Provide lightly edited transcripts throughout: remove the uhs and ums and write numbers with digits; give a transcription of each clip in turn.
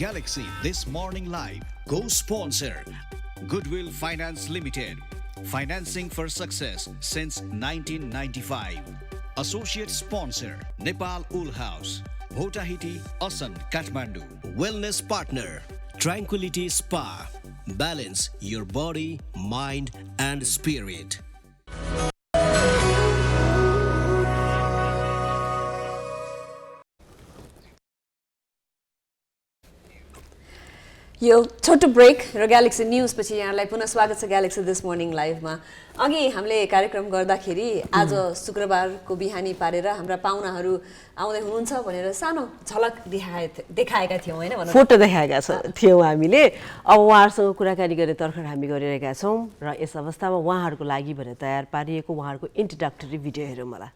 Galaxy This Morning Live. Co-sponsor Goodwill Finance Limited. Financing for success since 1995. Associate sponsor Nepal Wool House, Bhotahiti, Asan, Kathmandu. Wellness partner Tranquility Spa. Balance your body, mind and spirit. यो छोटो break र galaxy news पछि यहाँलाई पुनः स्वागत छ galaxy this morning लाइभमा। अघि हामीले कार्यक्रम गर्दाखेरि आज शुक्रबारको बिहानी पारेर हाम्रा पाहुनाहरू आउँदै हुनुहुन्छ भनेर सानो झलक देखाएका थियौँ हैन भन्नु फोटो देखाएका थियौँ हामीले। अब उहाँहरूसँग कुराकानी गर्ने तर्खर हामी गरिरहेका छौँ र यस अवस्थामा उहाँहरूको लागि भनेर तयार पारिएको उहाँहरूको इन्ट्रोडक्टरी भिडियो हेरौँ होला।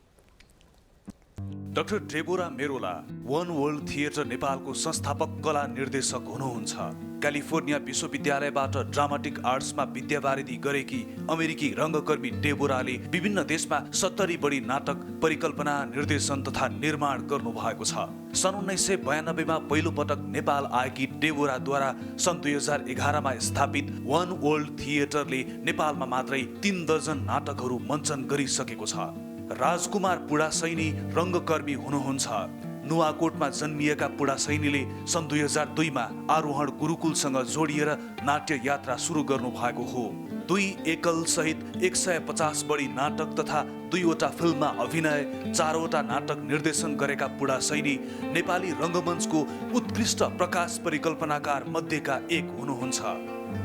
Doctor Deborah Merola One World Theatre नेपालको संस्थापक कला निर्देशक हुनुहुन्छ। क्यालिफोर्निया विश्वविद्यालयबाट ड्रामाटिक आर्ट्समा विद्यावारिधि गरेकी अमेरिकी रङ्गकर्मी डेबोराले विभिन्न देशमा 70 बढी नाटक परिकल्पना, निर्देशन तथा निर्माण गर्नु भएको छ। सन् 1992 मा पहिलो पटक नेपाल आएकी डेबोराद्वारा सन् 2011 मा स्थापित वन वर्ल्ड थिएटरले नेपालमा मात्रै 3 दर्जन नाटकहरू मञ्चन गरिसकेको छ। राजकुमार पुडासैनी रङ्गकर्मी हुनुहुन्छ। नुवाकोटमा जन्मिएका पुडासैनीले सन् 2002 मा आरोहण गुरुकुलसँग जोडिएर नाट्य यात्रा सुरु गर्नु भएको हो। 2 एकल सहित 150 बढी नाटक तथा 2वटा फिल्ममा अभिनय, 4वटा नाटक निर्देशन गरेका पुडासैनी नेपाली रङ्गमञ्चको उत्कृष्ट प्रकाश परिकल्पनाकार मध्येका एक हुनुहुन्छ।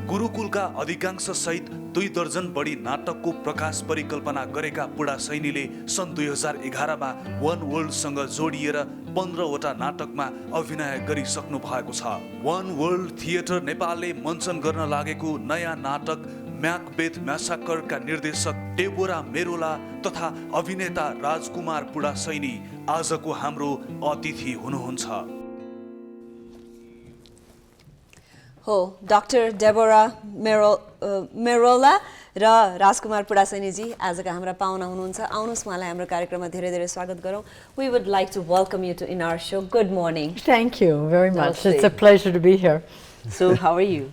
गुरुकुलका अधिकांश सहित 2 दर्जन बढी नाटकको प्रकाश परिकल्पना गरेका पुडासैनीले सन् 2011 मा वन वर्ल्डसँग जोडिएर 15वटा नाटकमा अभिनय गरिसक्नु भएको छ। वन वर्ल्ड थिएटर नेपालले मञ्चन गर्न लागेको नयाँ नाटक म्याकबेथ म्यासाकरका निर्देशक डेबोरा मेरोला तथा अभिनेता राजकुमार पुडासैनी आजको हाम्रो अतिथि हुनुहुन्छ। हो डाक्टर डेबोरा मेरोला र राजकुमार पुडासैनीजी आजका हाम्रा पाहुना हुनुहुन्छ। आउनुहोस् उहाँलाई हाम्रो कार्यक्रममा धेरै धेरै स्वागत गरौँ। We would like to welcome you to in our show. Good morning. Thank you very much. It's a pleasure to be here. So how are you?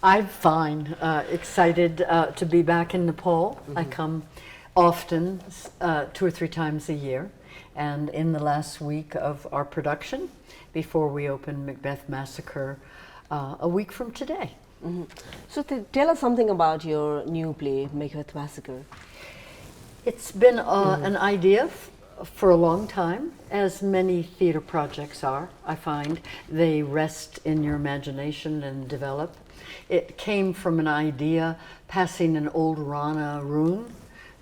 I'm fine. Excited to be back in Nepal. I come often, 2 or 3 times a year. And in the last week of our production, before we open Macbeth Massacre, a week from today. So tell us something about your new play, Macbeth Massacre. It's been an idea for a long time, as many theater projects are, I find. They rest in your imagination and develop. It came from an idea passing an old Rana room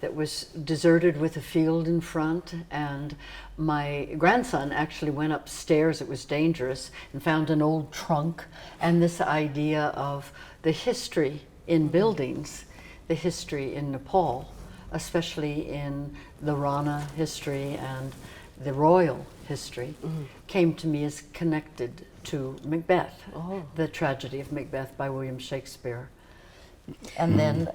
that was deserted with a field in front, and my grandson actually went upstairs, it was dangerous, and found an old trunk, and this idea of the history in buildings, the history in Nepal, especially in the Rana history and the royal history, came to me as connected to Macbeth, the tragedy of Macbeth by William Shakespeare. And then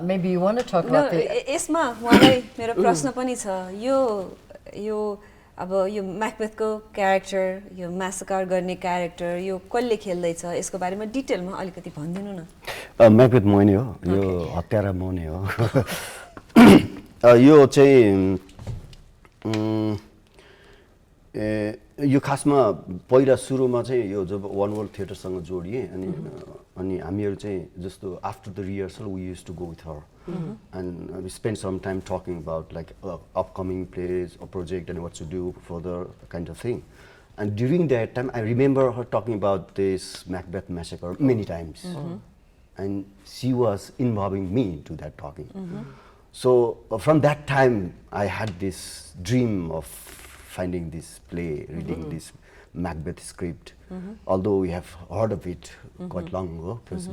maybe you want to talk about the... यसमा उहाँलाई मेरो प्रश्न पनि छ। यो अब यो म्याकबेथको character, यो म्यासकर गर्ने character, यो कसले खेल्दैछ, यसको बारेमा डिटेलमा अलिकति भनिदिनु न। म्याकबेथ म नै हो, यो हत्यारा म नै हो। यो चाहिँ यो खासमा पहिला सुरुमा चाहिँ यो जब वन वर्ल्ड थिएटरसँग जोडिएँ अनि हामीहरू चाहिँ जस्तो after the rehearsal we used to go with her and we spent some time talking about like upcoming plays or project and what to do further kind of thing. And during that time I remember her talking about this Macbeth Massacre many times. And she was involving me into that talking. So from that time I had this dream of finding this play, reading this Macbeth script. Although we have heard of it quite long ago, because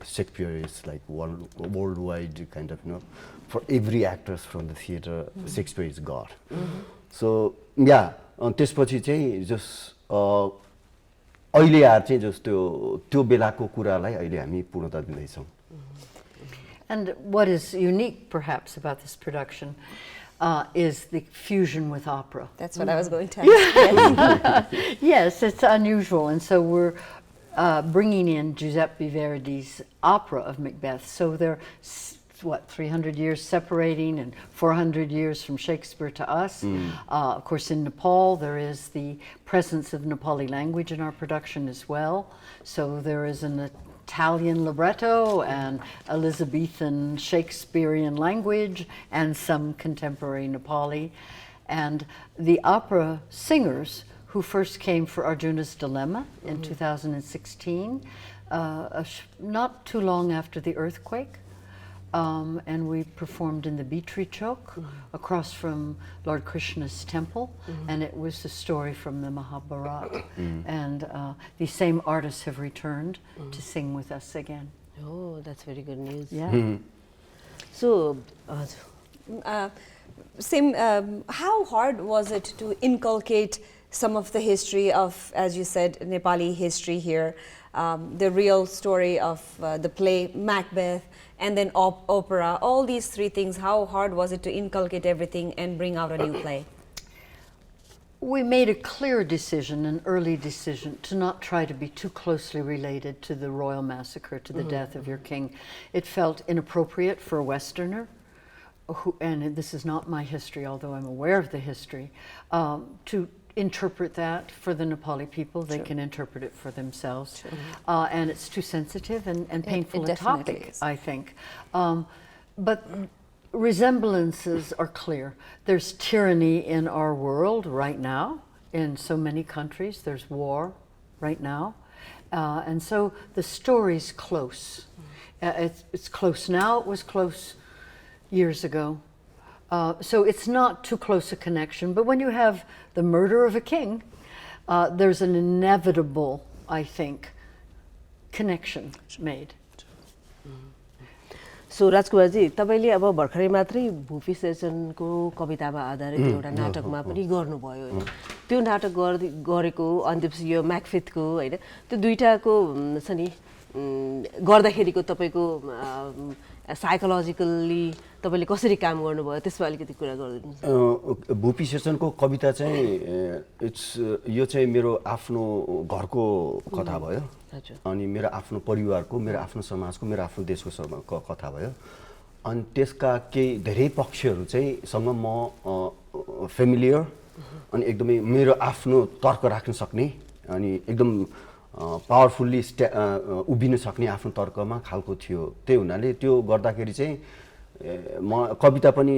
Shakespeare is like worldwide kind of, you know, for every actors from the theater, Shakespeare is God. So yeah, त्यसपछि चाहिँ just अहिले आएर चाहिँ जस्तो त्यो बेलाको कुरालाई अहिले हामी पूर्णता दिँदैछौँ. And what is unique perhaps about this production, is the fusion with opera. That's what I was going to ask. Yes. Yes, it's unusual, and so we're bringing in Giuseppe Verdi's opera of Macbeth. So they're 300 years separating and 400 years from Shakespeare to us. Of course, in Nepal, there is the presence of Nepali language in our production as well. So there is an Italian libretto and Elizabethan Shakespearean language and some contemporary Nepali. And the opera singers who first came for Arjuna's Dilemma in 2016, not too long after the earthquake. And we performed in the Bitri Chowk across from Lord Krishna's temple, and it was a story from the Mahabharata. And the same artists have returned to sing with us again. Oh, that's very good news. Yeah. So, how hard was it to inculcate some of the history of, as you said, Nepali history here, the real story of the play Macbeth, and then opera, all these three things? How hard was it to inculcate everything and bring out a new play? We made a clear decision, an early decision, to not try to be too closely related to the royal massacre, to the death of your king. It felt inappropriate for a Westerner, and this is not my history, although I'm aware of the history, to interpret that for the Nepali people. They can interpret it for themselves. And it's too sensitive and painful a topic, I think. But resemblances are clear. There's tyranny in our world right now, in so many countries. There's war right now. And so the story's close. It's close now, it was close years ago. So it's not too close a connection, but when you have the murder of a king, there's an inevitable, I think, connection made. सो राजकुमारजी तपाईँले अब भर्खरै मात्रै भूपी शेरचनको कवितामा आधारित एउटा नाटकमा पनि गर्नुभयो होइन, त्यो नाटक गरेको अनि त्यसपछि यो म्याकफिथको होइन, त्यो दुईटाको छ नि गर्दाखेरिको तपाईँको साइकोलोजिकल्ली तपाईँले कसरी काम गर्नुभयो त्यसमा अलिकति कुरा गरिदिनुहोस्। भूपी शेरचनको कविता चाहिँ यो चाहिँ मेरो आफ्नो घरको कथा भयो, अनि मेरो आफ्नो परिवारको, मेरो आफ्नो समाजको, मेरो आफ्नो देशको कथा भयो। अनि त्यसका केही धेरै पक्षहरू चाहिँ सँग म फेमिलियर अनि एकदमै मेरो आफ्नो तर्क राख्न सक्ने अनि एकदम पावरफुल्ली उभिन सक्ने आफ्नो तर्कमा खालको थियो। त्यही हुनाले त्यो गर्दाखेरि चाहिँ म कविता पनि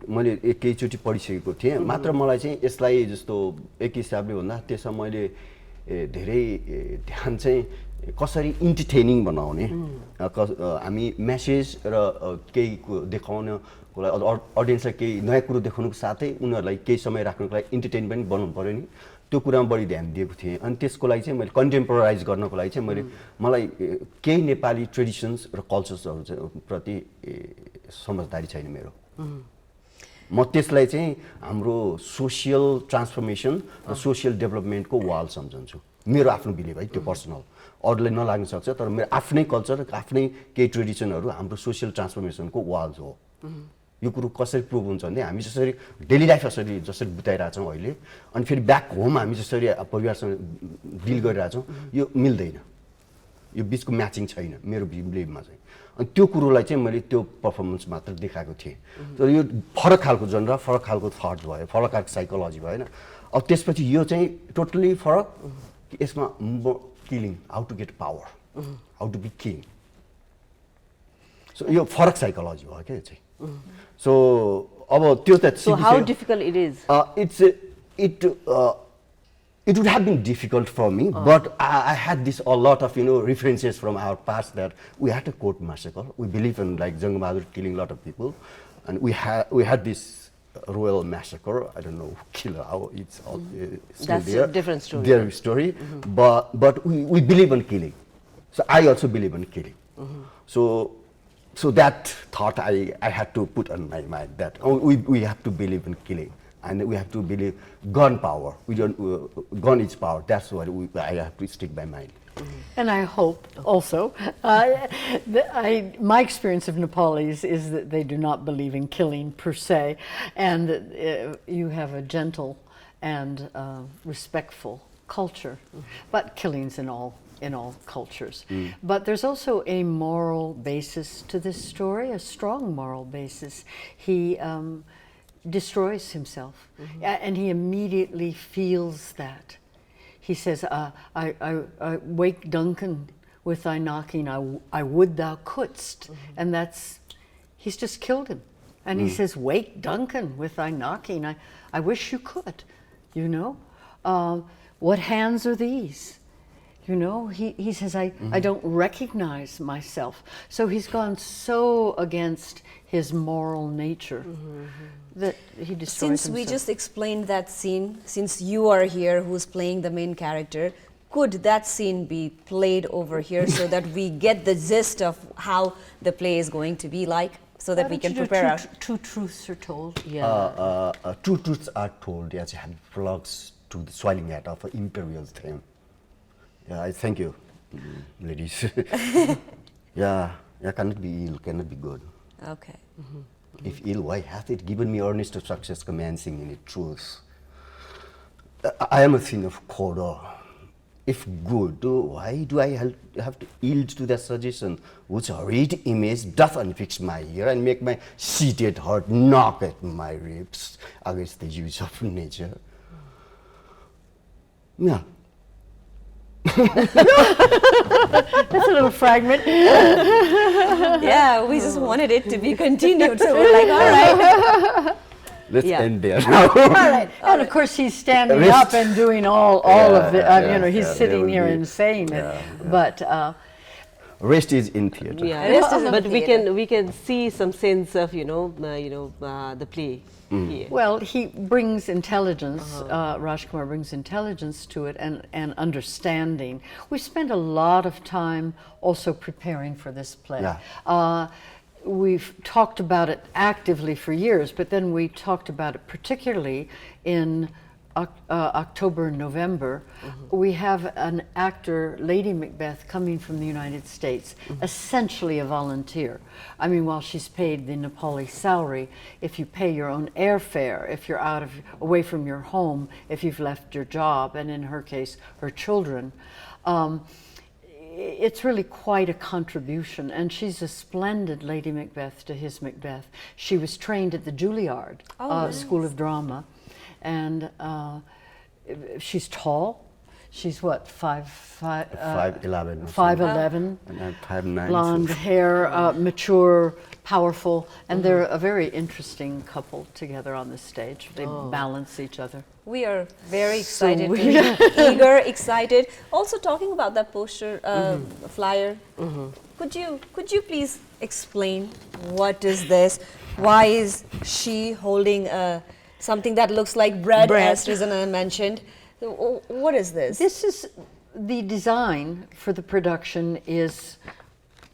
मैले एकैचोटि पढिसकेको थिएँ, मात्र मलाई चाहिँ यसलाई जस्तो एक हिसाबले भन्दा त्यसमा मैले धेरै ध्यान चाहिँ कसरी इन्टरटेनिङ बनाउने, हामी मेसेज र केही देखाउनको लागि अडियन्सलाई केही नयाँ कुरो देखाउनुको साथै उनीहरूलाई केही समय राख्नुको लागि इन्टरटेन पनि बनाउनु पऱ्यो नि, त्यो कुरामा बढी ध्यान दिएको थिएँ। अनि त्यसको लागि चाहिँ मैले कन्टेम्पोराइज गर्नको लागि चाहिँ मलाई केही नेपाली ट्रेडिसन्स र कल्चर्सहरू प्रति समझदारी छैन मेरो। म त्यसलाई चाहिँ हाम्रो सोसियल ट्रान्सफर्मेसन र सोसियल डेभलपमेन्टको वाल सम्झन्छु। मेरो आफ्नो बिलिभ है, त्यो पर्सनल, अरूलाई नलाग्न सक्छ, तर मेरो आफ्नै कल्चर, आफ्नै केही ट्रेडिसनहरू हाम्रो सोसियल ट्रान्सफर्मेसनको वाल्स हो। यो कुरो कसरी प्रुभ हुन्छ भने हामी जसरी डेली लाइफ जसरी बिताइरहेछौँ अहिले, अनि फेरि ब्याक होम हामी जसरी परिवारसँग डिल गरिरहेछौँ, यो मिल्दैन, यो बिचको म्याचिङ छैन मेरो बिलिभमा चाहिँ। अनि त्यो कुरोलाई चाहिँ मैले त्यो पर्फर्मेन्स मात्र देखाएको थिएँ। तर यो फरक खालको जनरा, फरक खालको थट भयो, फरक खालको साइकोलोजी भएन। अब त्यसपछि यो चाहिँ टोटली फरक, यसमा killing, how to get power, how to be king. So यो फरक साइकोलोजी भयो क्या यो चाहिँ। So, so how difficult it is? It would have been difficult for me, but I had a lot of references from our past that we had a court massacre. We believe in like Jang Bahadur killing a lot of people, and we had this royal massacre. I don't know killer how it's all still That's there. a different story. Their story, but we believe in killing. So I also believe in killing. So that thought I had to put on my mind that we have to believe in killing, and we have to believe gun power. We don't gun is power. That's what I have to stick by mind. And I hope also, my experience of Nepalis is that they do not believe in killing per se, and that you have a gentle and respectful culture, but killings in all cultures. But there's also a moral basis to this story, a strong moral basis. He destroys himself, and he immediately feels that. He says, I wake Duncan with thy knocking, I would thou couldst. And he's just killed him. And he says, wake Duncan with thy knocking, I wish you could, you know. What hands are these? You know, he says, I don't recognize myself. So he's gone so against his moral nature that he destroys Since we himself. just explained that scene, since you are here who's playing the main character, could that scene be played over here so that we get the gist of how the play is going to be like, so that we can prepare our... Two truths are told. Yeah. Two truths are told as hand plugs to the swelling head of an imperial theme. Yeah, I thank you, ladies. yeah, cannot be ill, cannot be good. Okay. If ill, why hath it given me earnest of success commencing in it truth? I am a thing of corridor. If good, why do I have to yield to that suggestion which horrid image doth unfix my ear and make my seated heart knock at my ribs against the use of nature? Yeah. That's a little fragment. Yeah, we just wanted it to be continued, so we're like, all right. Let's Yeah. end there now. All right. And of course, he's standing Rest. up and doing all of it. You know, he's there sitting will here be- and saying it. But Rest is in theatre. Yeah, Rest is in but theatre. we can see some sense of the play here. well, he brings intelligence. Rajkumar brings intelligence to it and understanding. We spent a lot of time also preparing for this play. Yeah. We've talked about it actively for years, but then we talked about it particularly in October and November. We have an actor, Lady Macbeth, coming from the United States, essentially a volunteer. I mean, while she's paid the Nepali salary, if you pay your own airfare, if you're away from your home, if you've left your job, and in her case, her children, it's really quite a contribution, and she's a splendid Lady Macbeth to his Macbeth. She was trained at the Juilliard School of Drama, and she's tall. She's what, 5'11". 5'11", And I'm 5'9". blonde hair, mature, powerful, and they're a very interesting couple together on the stage. They balance each other. We are very excited, eager, excited. Also talking about that poster, flyer, could you please explain what is this? Why is she holding something that looks like bread, as Rizana mentioned? What is this? This is the design for the production is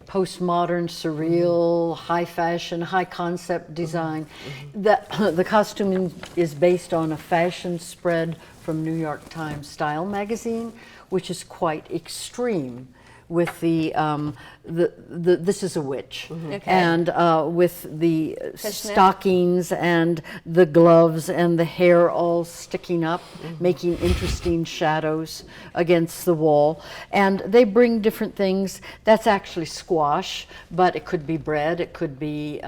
postmodern, surreal, high fashion, high concept design. The costuming is based on a fashion spread from New York Times Style magazine, which is quite extreme. With this is a witch, and with the stockings and the gloves and the hair all sticking up, making interesting shadows against the wall. And they bring different things. That's actually squash, but it could be bread. It could be.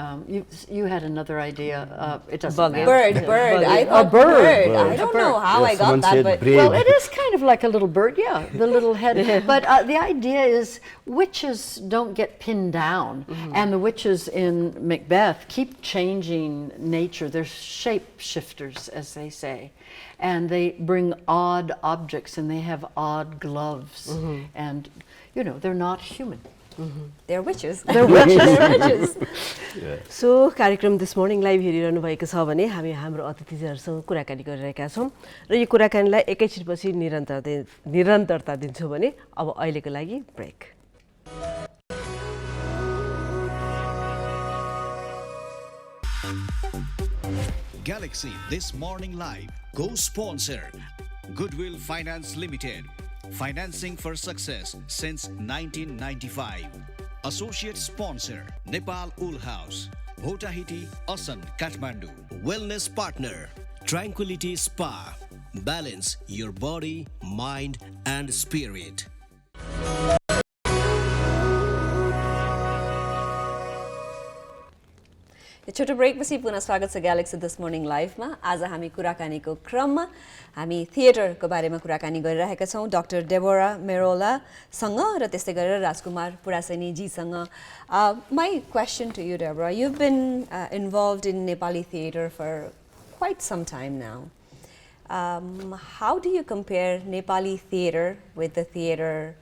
You had another idea. It doesn't matter. Bird. I A thought bird. I don't know how I got someone that, said but bread. Well, it is kind of like a little bird, yeah, the little head. But the idea is witches don't get pinned down, and the witches in Macbeth keep changing nature. They're shapeshifters, as they say, and they bring odd objects, and they have odd gloves, and they're not human. they're witches. They're witches. They're witches. सो कार्यक्रम this morning live हेरिरहनु भएको छ भने हामी हाम्रो अतिथिहरूसँग कुराकानी गरिरहेका छौँ र यो कुराकानीलाई एकैछिनपछि निरन्तरता दिन्छौँ भने अब अहिलेको लागि break. Galaxy This Morning Live co-sponsor Goodwill Finance Limited, financing for success since 1995. Associate sponsor Nepal Wool House, Bhotahiti, Asan, Kathmandu. Wellness partner Tranquility Spa. Balance your body, mind and spirit. छोटो ब्रेकपछि पुनः स्वागत छ galaxy this morning लाइभमा। आज हामी कुराकानीको क्रममा हामी थिएटरको बारेमा कुराकानी गरिरहेका छौँ डाक्टर डेबोरा मेरोलासँग र त्यस्तै गरेर राजकुमार पुडासैनी जीसँग। My question to you Deborah, you've been involved in Nepali theatre for quite some time now. How do you compare Nepali theatre with the theatre,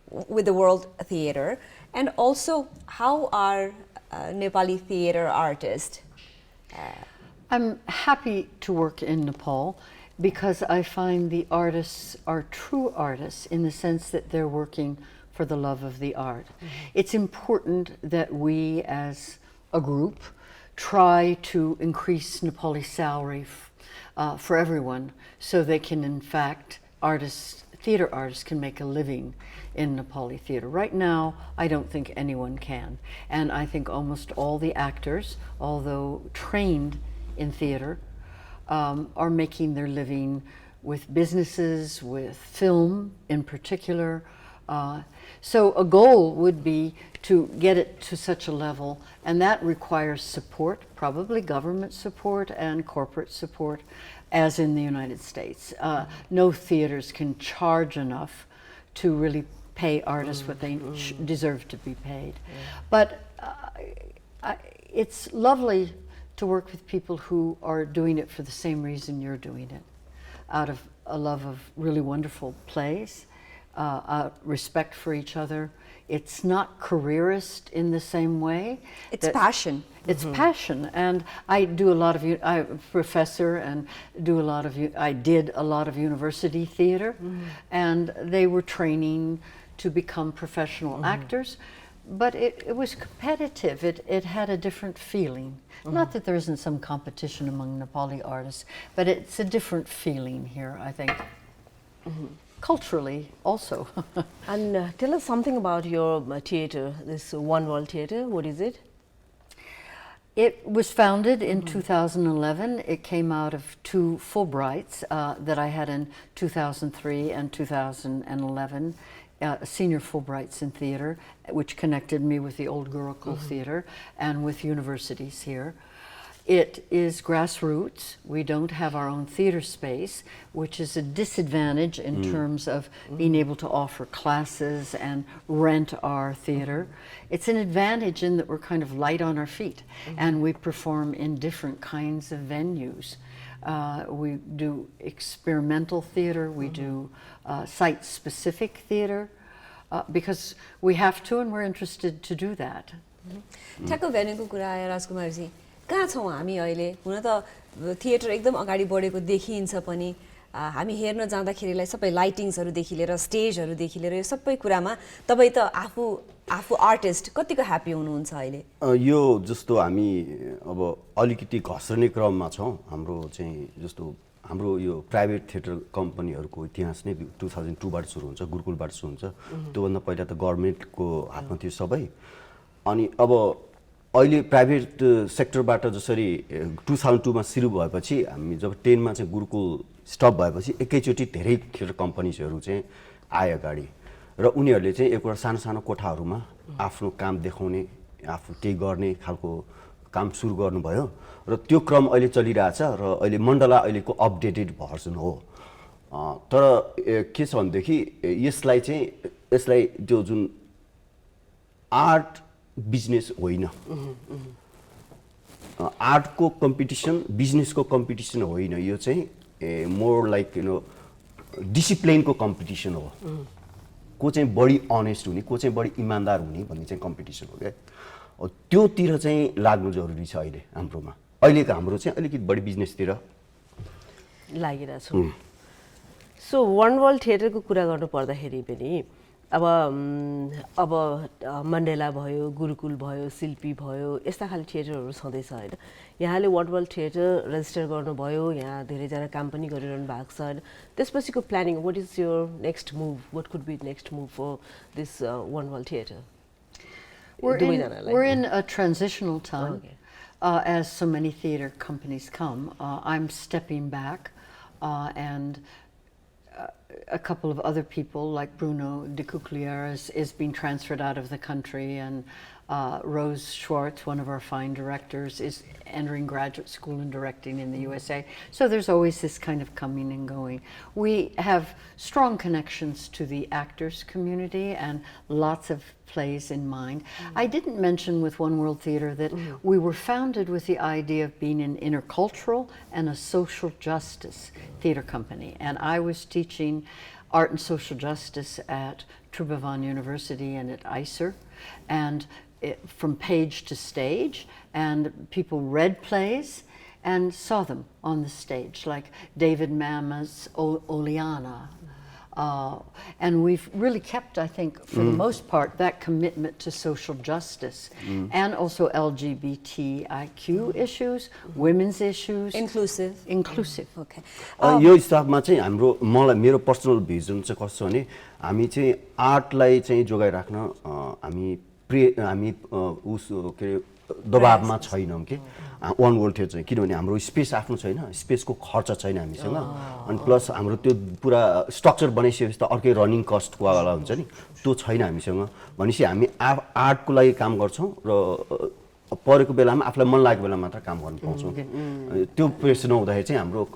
with the world theatre, and also how are Nepali theatre artists? I'm happy to work in Nepal because I find the artists are true artists in the sense that they're working for the love of the art. It's important that we as a group try to increase Nepali salary for everyone so they can, in fact, theatre artists can make a living in Nepali theatre. Right now, I don't think anyone can. And I think almost all the actors, although trained in theatre, are making their living with businesses, with film in particular. So a goal would be to get it to such a level, and that requires support, probably government support and corporate support, as in the United States. No theaters can charge enough to really pay artists what they deserve to be paid. But it's lovely to work with people who are doing it for the same reason you're doing it, out of a love of really wonderful plays, respect for each other. It's not careerist in the same way. It's passion. It's passion, and I do a lot of. I'm a professor and do a lot of. I did a lot of university theater, and they were training to become professional actors, but it was competitive. It had a different feeling. Not that there isn't some competition among Nepali artists, but it's a different feeling here, I think. Culturally, also. And tell us something about your theatre, this One World Theatre. What is it? It was founded in 2011. It came out of two Fulbrights that I had in 2003 and 2011, senior Fulbrights in theater, which connected me with the Old Gurukul Theater and with universities here. It is grassroots. We don't have our own theater space, which is a disadvantage in terms of being able to offer classes and rent our theater. It's an advantage in that we're kind of light on our feet, and we perform in different kinds of venues. We do experimental theater, we do site-specific theater, because we have to and we're interested to do that. ठ्याक्क भेन्यूको कुरा आयो राजकुमारजी, कहाँ छौँ हामी अहिले? हुन त theatre एकदम अगाडि बढेको देखिन्छ पनि, हामी हेर्न जाँदाखेरिलाई सबै लाइटिङ्सहरूदेखि लिएर स्टेजहरूदेखि लिएर यो सबै कुरामा तपाईँ त आफू आर्टिस्ट कतिको ह्याप्पी हुनुहुन्छ अहिले? यो जस्तो हामी अब अलिकति घस्रने क्रममा छौँ। हाम्रो चाहिँ जस्तो हाम्रो यो प्राइभेट थिएटर कम्पनीहरूको इतिहास नै 2002बाट सुरु हुन्छ, गुरुकुलबाट सुरु हुन्छ। त्योभन्दा पहिला त गभर्मेन्टको हातमा थियो सबै। अनि अब अहिले प्राइभेट सेक्टरबाट जसरी 2002मा सुरु भएपछि हामी जब 10मा चाहिँ गुरुकुल स्टप भएपछि एकैचोटि धेरै थिएटर कम्पनीजहरू चाहिँ आए अगाडि, र उनीहरूले चाहिँ एउटा सानो सानो कोठाहरूमा आफ्नो काम देखाउने, आफू केही गर्ने खालको काम सुरु गर्नुभयो, र त्यो क्रम अहिले चलिरहेछ। र अहिले मण्डला अहिलेको अपडेटेड भर्जन हो। तर के छ भनेदेखि यसलाई त्यो जुन आर्ट बिजनेस होइन, आर्टको कम्पिटिसन बिजनेसको कम्पिटिसन होइन, यो चाहिँ मोर लाइक डिसिप्लिनको कम्पिटिसन हो। को चाहिँ बढी अनेस्ट हुने, को चाहिँ बढी इमान्दार हुने भन्ने चाहिँ कम्पिटिसन हो क्या। त्योतिर चाहिँ लाग्नु जरुरी छ अहिले हाम्रोमा। अहिलेको हाम्रो चाहिँ अलिकति बढी बिजनेसतिर लागिरहेको छु। सो वान वर्ल्ड थिएटरको कुरा गर्नु पर्दाखेरि पनि अब मण्डेला भयो, गुरुकुल भयो, शिल्पी भयो, यस्ता खाले थिएटरहरू छँदैछ होइन। यहाँले वान वर्ल्ड थिएटर रेजिस्टर गर्नुभयो, यहाँ धेरैजना काम पनि गरिरहनु भएको छ होइन। त्यसपछिको planning, what is your next move, what could be next move for this one world theatre? We're in a transitional time. Okay. As so many theater companies come, I'm stepping back, and a couple of other people like Bruno de Cuclier is being transferred out of the country, and Rose Schwartz, one of our fine directors, is entering graduate school in directing in the USA. So there's always this kind of coming and going. We have strong connections to the actors community and lots of plays in mind. I didn't mention with One World Theater that we were founded with the idea of being an intercultural and a social justice theater company. And I was teaching art and social justice at Trubhavan University and at ICER. And from page to stage, and people read plays and saw them on the stage, like David Mama's Oleana. And we've really kept, I think, for the most part, that commitment to social justice and also LGBTIQ issues, women's issues. Inclusive. Inclusive. Okay. यो हिसाबमा चाहिँ हाम्रो मलाई मेरो personal vision चाहिँ कस्तो भने हामी चाहिँ आर्टलाई चाहिँ जोगाइराख्न हामी उस के अरे दबाबमा छैनौँ कि वान वर्ल्ड थिएटर चाहिँ, किनभने हाम्रो स्पेस आफ्नो छैन, स्पेसको खर्च छैन हामीसँग, अनि प्लस हाम्रो त्यो पुरा स्ट्रक्चर बनाइसकेपछि त अर्कै रनिङ कस्टवाला हुन्छ नि, त्यो छैन हामीसँग। भनेपछि हामी आर्टको लागि काम गर्छौँ र परेको बेलामा आफूलाई मन लागेको बेलामा मात्र काम गर्न पाउँछौँ। त्यो प्रेसर नहुँदाखेरि चाहिँ हाम्रो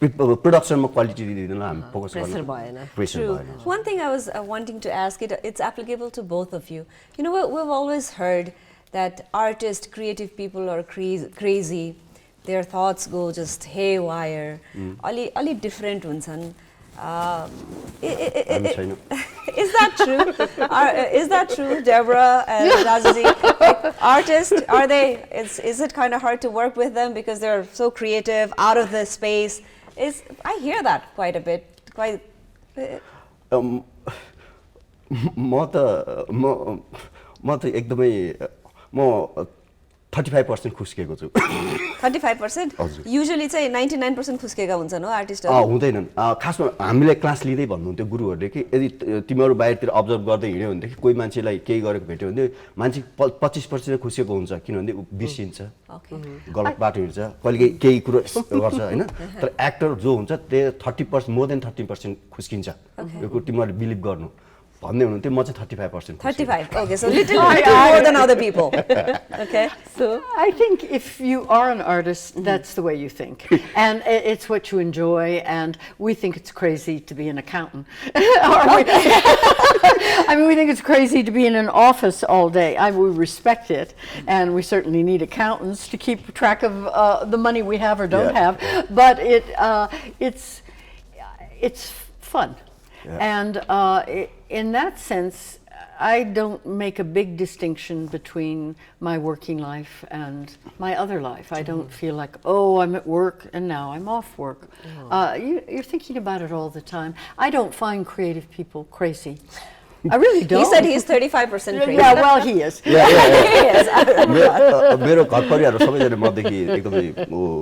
प्रोडक्सनमा क्वालिटी दिँदैन, हामी फोकस प्रेसर भएन। True. One thing I was wanting to ask, it's applicable to both of you. You know, we've always heard that artists, creative people are crazy. Their thoughts go just haywire. Ali different huन्छन्. Is that true? Is that true, Deborah and Rajaji? Like, artists, are they? Is it kind of hard to work with them because they're so creative, out of the space? I hear that quite a bit. म त एकदमै 35% खुस्केको छु। 35%? Usually चाहिँ 99% खुस्केका हुन्छन् हो आर्टिस्टहरु? हुँदैनन्। खासमा हामीले क्लास लिँदै भन्नुहुन्थ्यो गुरुहरूले कि यदि तिमीहरू बाहिरतिर अब्जर्भ गर्दै हिँड्यो भनेदेखि कोही मान्छेलाई केही गरेको भेट्यो भने मान्छे 25% खुस्केको हुन्छ, किनभने ऊ बिर्सिन्छ, गलत बाटो हिँड्छ, कहिले केही कुरो गर्छ हैन। तर एक्टर जो हुन्छ त्यो 30%, मोर देन 30% खुस्किन्छ। यो कुरा तिमीहरूले बिलिभ गर्नु भन्दै हुनुहुन्थ्यो। म चाहिँ 35%। 35. Okay, so little more than other people. Okay. So I think if you are an artist, that's the way you think, and it's what you enjoy. And we think it's crazy to be an accountant. I mean, we think it's crazy to be in an office all day. We respect it, and we certainly need accountants to keep track of the money we have or don't have. But it's fun. And in that sense, I don't make a big distinction between my working life and my other life. I don't feel like, oh, I'm at work and now I'm off work. You're thinking about it all the time. I don't find creative people crazy. I really don't. He said he's 35% crazy. Yeah, well, he is. He is. मेरो घर परिवार सबैजना मदेखि एकदमै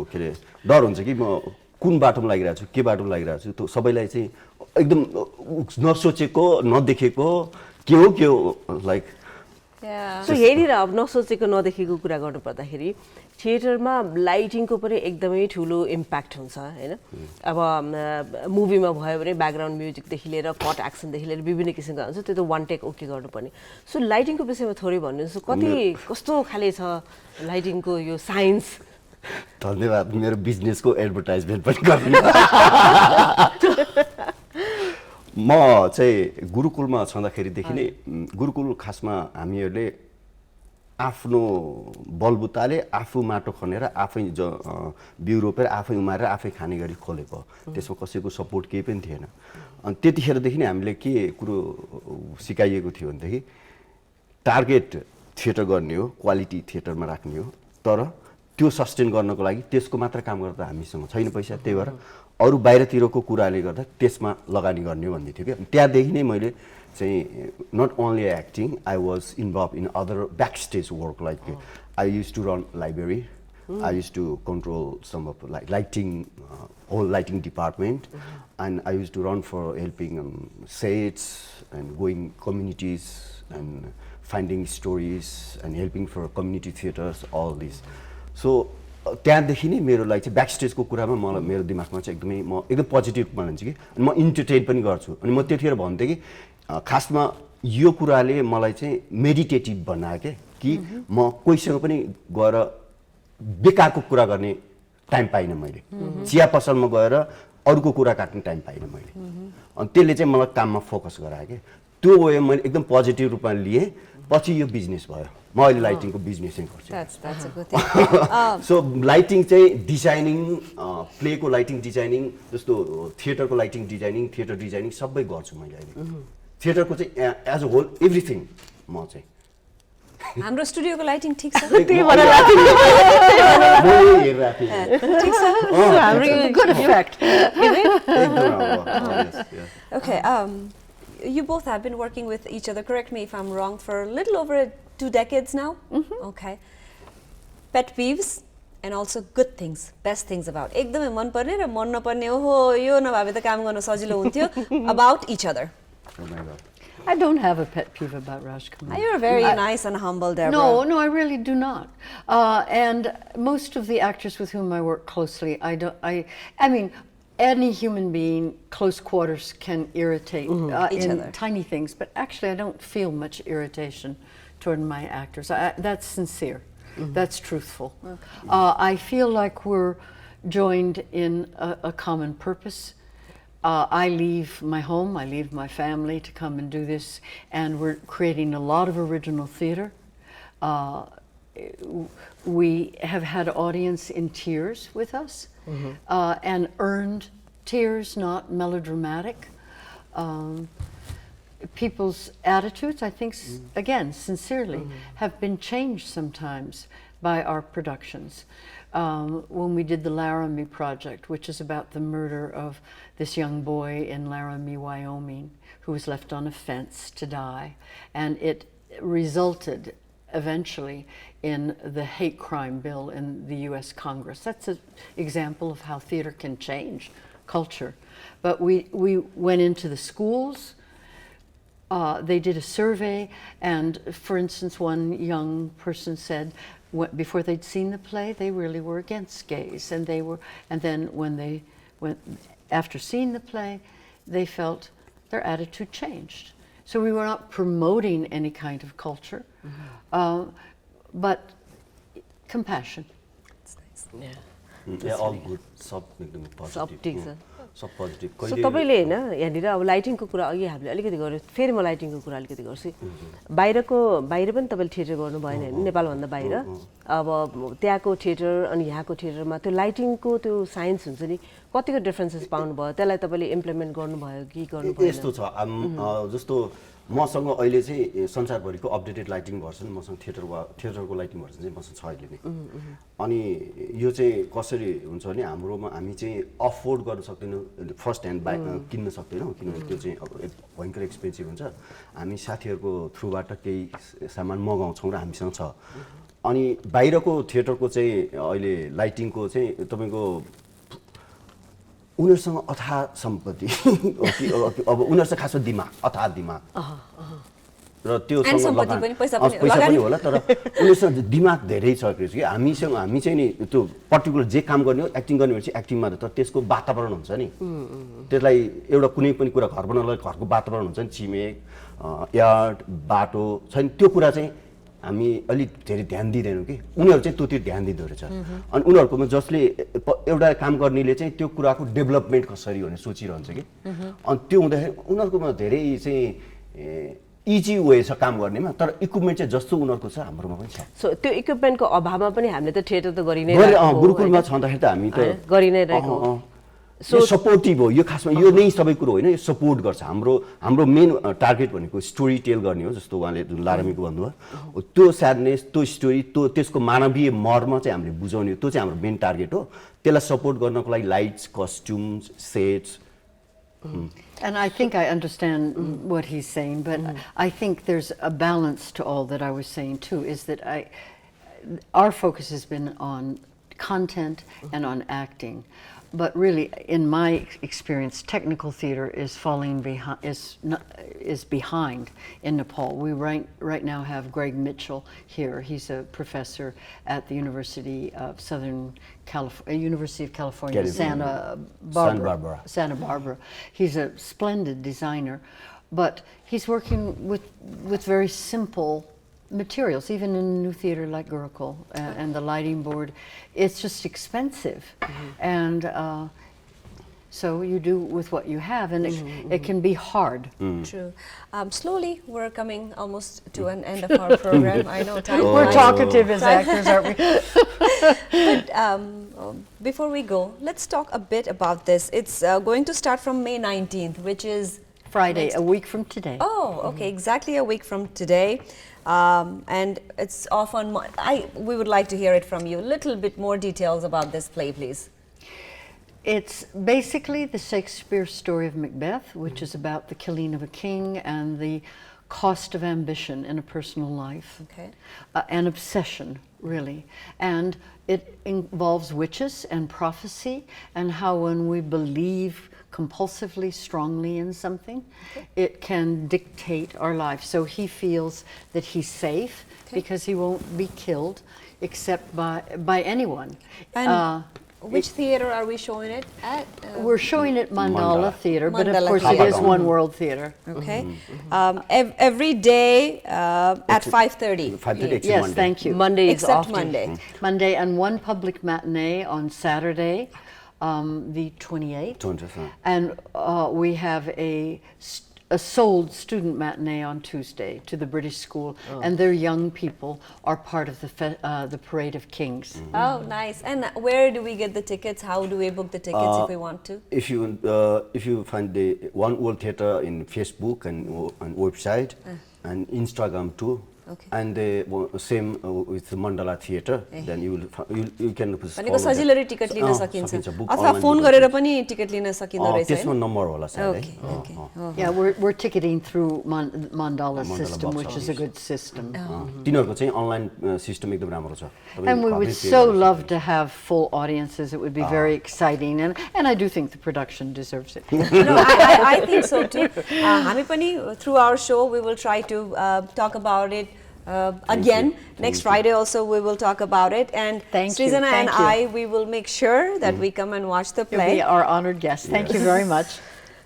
के अरे डर हुन्छ कि म कुन बाटोमा लागिरहेको छु, के बाटोमा लागिरहेको छु, त्यो सबैलाई चाहिँ एकदम नसोचेको नदेखेको के हो लाइक सो हेरेर अब नसोचेको नदेखेको कुरा गर्नु पर्दाखेरि थिएटरमा लाइटिङको पनि एकदमै ठुलो इम्प्याक्ट हुन्छ हैन। अब मुभीमा भयो भने ब्याकग्राउन्ड म्युजिकदेखि लिएर कट एक्सनदेखि लिएर विभिन्न किसिमका हुन्छ, त्यो त वान टेक ओके गर्नुपर्ने। सो लाइटिङको विषयमा थोरै भन्नुहोस्, कस्तो खाले छ लाइटिङको यो साइन्स? धन्यवाद, मेरो बिजनेसको एडभर्टाइजमेन्ट पनि गर्नु। म चाहिँ गुरुकुलमा छँदाखेरिदेखि नै गुरुकुल खासमा हामीहरूले आफ्नो बलबुताले आफू माटो खनेर आफै बिउ रोपेर आफै उमारेर आफै खाने गरी खोलेको, त्यसमा कसैको सपोर्ट केही पनि थिएन। अनि त्यतिखेरदेखि नै हामीले के कुरो सिकाइएको थियो भनेदेखि टार्गेट थिएटर गर्ने हो, क्वालिटी थिएटरमा राख्ने हो, तर त्यो सस्टेन गर्नको लागि त्यसको मात्र काम गर्दा हामीसँग छैन पैसा, त्यही भएर अरू बाहिरतिरको कुराले गर्दा त्यसमा लगानी गर्ने भन्ने थियो कि त्यहाँदेखि नै मैले चाहिँ not only acting I was involved in other back stage work like I used to run library I used to control some of like lighting, whole lighting department, and I used to run for helping sets and going communities and finding stories and helping for community theaters, all this. So त्यहाँदेखि नै मेरो लागि चाहिँ back स्टेजको कुरामा मलाई मेरो दिमागमा चाहिँ एकदमै म एकदम पोजिटिभ रूपमा लिन्छु कि अनि म इन्टरटेन पनि गर्छु अनि म त्यतिखेर भन्थेँ कि खासमा यो कुराले मलाई चाहिँ मेडिटेटिभ बनायो कि म कोहीसँग पनि गएर बेकारको कुरा गर्ने टाइम पाइनँ मैले चिया पसलमा गएर अरूको कुरा काट्ने टाइम पाइनँ मैले अनि त्यसले चाहिँ मलाई काममा फोकस गरायो कि त्यो वे मैले एकदम पोजिटिभ रूपमा लिएँ पछि यो बिजनेस भयो म अहिले लाइटिङको बिजनेसै गर्छु सो लाइटिङ चाहिँ डिजाइनिङ प्लेको लाइटिङ डिजाइनिङ जस्तो थिएटरको लाइटिङ डिजाइनिङ थिएटर डिजाइनिङ सबै गर्छु मैले अहिले थिएटरको चाहिँ एज अ होल एभ्रिथिङ म चाहिँ हाम्रो स्टुडियोको लाइटिङ ठिक छ Good effect. Okay, you both have been working with each other, correct me if I'm wrong, for a little over 2 decades now. Okay. Pet peeves and also good things, best things about. एकदमै मन पर्ने र मन नपर्ने ओहो यो नभए त काम गर्न सजिलो हुन्थ्यो about each other. Oh my God. I don't have a pet peeve about Rajkumar. You're very nice and humble, Deborah. No, I really do not. And most of the actors with whom I work closely, I mean, any human being, close quarters can irritate Each in other. tiny things, but actually I don't feel much irritation toward my actors. That's sincere. That's truthful. I feel like we're joined in a common purpose. I leave my home, I leave my family to come and do this, and we're creating a lot of original theater. We have had audience in tears with us, and earned tears, not melodramatic. People's attitudes, I think, again, sincerely, have been changed sometimes by our productions. When we did the Laramie project, which is about the murder of this young boy in Laramie, Wyoming, who was left on a fence to die, and it resulted eventually in the hate crime bill in the US Congress. That's an example of how theater can change culture. But we went into the schools. They did a survey, and for instance, one young person said, before they'd seen the play, they really were against gays, and then when they went after seeing the play, they felt their attitude changed. So we were not promoting any kind of culture, but compassion. That's nice. Yeah. Yeah, all good. Sub ठिक छ सब positive सो तपाईँले होइन यहाँनिर अब लाइटिङको कुरा अघि हामीले अलिकति गऱ्यो फेरि म लाइटिङको कुरा अलिकति गर्छु बाहिर पनि तपाईँले थिएटर गर्नु भएन होइन नेपालभन्दा बाहिर अब त्यहाँको थिएटर अनि यहाँको थिएटरमा त्यो लाइटिङको त्यो साइन्स हुन्छ नि कतिको डिफ्रेन्सेस पाउनुभयो त्यसलाई तपाईँले इम्प्लिमेन्ट गर्नुभयो कि गर्नु भएन यस्तो छ जस्तो मसँग अहिले चाहिँ संसारभरिको अपडेटेड लाइटिङ भर्सन मसँग थिएटरको लाइटिङ भर्सन चाहिँ मसँग छ अहिले नै अनि यो चाहिँ कसरी हुन्छ भने हाम्रोमा हामी चाहिँ अफोर्ड गर्न सक्दैनौँ फर्स्ट ह्यान्ड किन्न सक्दैनौँ किनभने त्यो चाहिँ अब भयङ्कर एक्सपेन्सिभ हुन्छ हामी साथीहरूको थ्रुबाट केही सामान मगाउँछौँ र हामीसँग छ अनि बाहिरको थिएटरको चाहिँ अहिले लाइटिङको चाहिँ तपाईँको उनीहरूसँग अथाह सम्पत्ति अब उनीहरूसँग खासमा दिमाग अथाह दिमाग र त्योसँग पैसा पनि होला तर उनीहरूसँग दिमाग धेरै छ कि हामी चाहिँ नि त्यो पर्टिकुलर जे काम गर्ने हो एक्टिङ गर्ने भने चाहिँ एक्टिङमा तर त्यसको वातावरण हुन्छ नि त्यसलाई एउटा कुनै पनि कुरा घर बनाउनलाई घरको वातावरण हुन्छ नि छिमेक यार्ड बाटो छैन त्यो कुरा चाहिँ हामी अलिक धेरै ध्यान दिँदैनौँ कि उनीहरू चाहिँ त्यो ध्यान दिँदो रहेछ अनि उनीहरूकोमा जसले एउटा काम गर्नेले चाहिँ त्यो कुराको डेभलपमेन्ट कसरी भनेर सोचिरहन्छ कि अनि त्यो हुँदाखेरि उनीहरूकोमा धेरै चाहिँ इजी वे छ काम गर्नेमा तर इक्विपमेन्ट चाहिँ जस्तो उनीहरूको छ हाम्रोमा पनि छ सो त्यो इक्विपमेन्टको अभावमा पनि हामीले त थिएटर त गरि नै गुरुकुलमा छँदाखेरि त हामी त गरि नै रहेको यो सपोर्टिभ हो, यो खासमा यो नै सबै कुरो होइन, यो सपोर्ट गर्छ। हाम्रो मेन टार्गेट भनेको स्टोरी टेल गर्ने हो, जस्तो उहाँले जुन लारामीको भन्नुभयो त्यो स्याडनेस, त्यो स्टोरी, त्यसको मानवीय मर्म चाहिँ हामीले बुझाउने, त्यो चाहिँ हाम्रो मेन टार्गेट हो। त्यसलाई सपोर्ट गर्नको लागि lights, costumes, sets. And I think I understand what he's saying, but I think there's a balance to all that I was saying too, is that our focus has been on content and on acting. But really, in my experience, technical theater is falling behind. Is behind in Nepal. We right now have Greg Mitchell here. He's a professor at the University of University of California, Santa Barbara. He's a splendid designer, but he's working with very simple materials, even in a new theater like Gurukul and the lighting board. It's just expensive. And so you do with what you have, and it can be hard. True. Slowly, we're coming almost to an end of our program. I know time. We're talkative as actors, aren't we? But before we go, let's talk a bit about this. It's going to start from May 19th, which is Friday, a week from today. Oh, okay, exactly a week from today. And it's off on. We would like to hear it from you. A little bit more details about this play, please. It's basically the Shakespeare story of Macbeth, which is about the killing of a king and the cost of ambition in a personal life. Okay. An obsession, really. And it involves witches and prophecy, and how when we believe compulsively, strongly in something, it can dictate our life. So he feels that he's safe because he won't be killed except by anyone. And which theater are we showing it at? We're showing it Mandala Theater, but of Mandala course Theater. it is One World Theater. Okay. Every day at 5:30. 5:30 Yes, Monday. thank you. Monday is Except off. Monday. Monday, and one public matinee on Saturday, the 28th. 20th, And we have a sold student matinee on Tuesday to the British School, and their young people are part of the Parade of Kings. Oh, nice. And where do we get the tickets? How do we book the tickets if we want to? If you find the One World Theatre in Facebook and website and Instagram too. Okay. And the same with the Mandala Theatre, then you can भनेको सजिलै ticket लिन सकिन्छ book अथवा online phone book गरेर पनि ticket लिन सकिँदो रहेछ त्यसमा number होला सायद Okay, okay. Yeah, we're ticketing through Mandala Mandala system, box which is a good system. तिनीहरुको चाहिँ अनलाइन सिस्टम एकदम राम्रो छ And we would so love to have full audiences. It would be very exciting, and I do think the production deserves it. No, I think so too. हामी पनि through our show we will try to talk about it again. Next Friday also we will talk about it, and Thank you, Srijana and thank you. we will make sure that we come and watch the You'll play. be our honored guest. Thank you very much.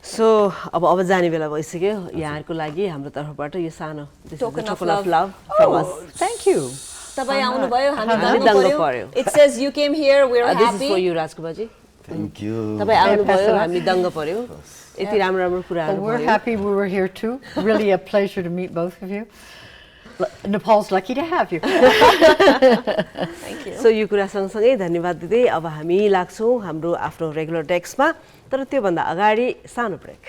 सो अब जाने बेला भइसक्यो यहाँहरुको लागि हाम्रो तर्फबाट यो सानो Token of of love. love from us. Thank you. तपाई आउनु भयो हामी हामी दङ्ग दङ्ग पर्यो. पर्यो. It says you came here, we're This is happy. for you, Rajkumar ji. Thank you. तपाई आउनु भयो हामी दङ्ग पर्यो. यति राम्रो राम्रो Well, कुराहरु we're भयो. happy we were here too. Really a pleasure to meet both of you. Nepal's lucky to have you. Thank you. सो यो कुरा सँगसँगै धन्यवाद दिँदै अब हामी लाग्छौँ हाम्रो आफ्नो रेगुलर डेस्कमा तर त्यो भन्दा अगाडि सानो ब्रेक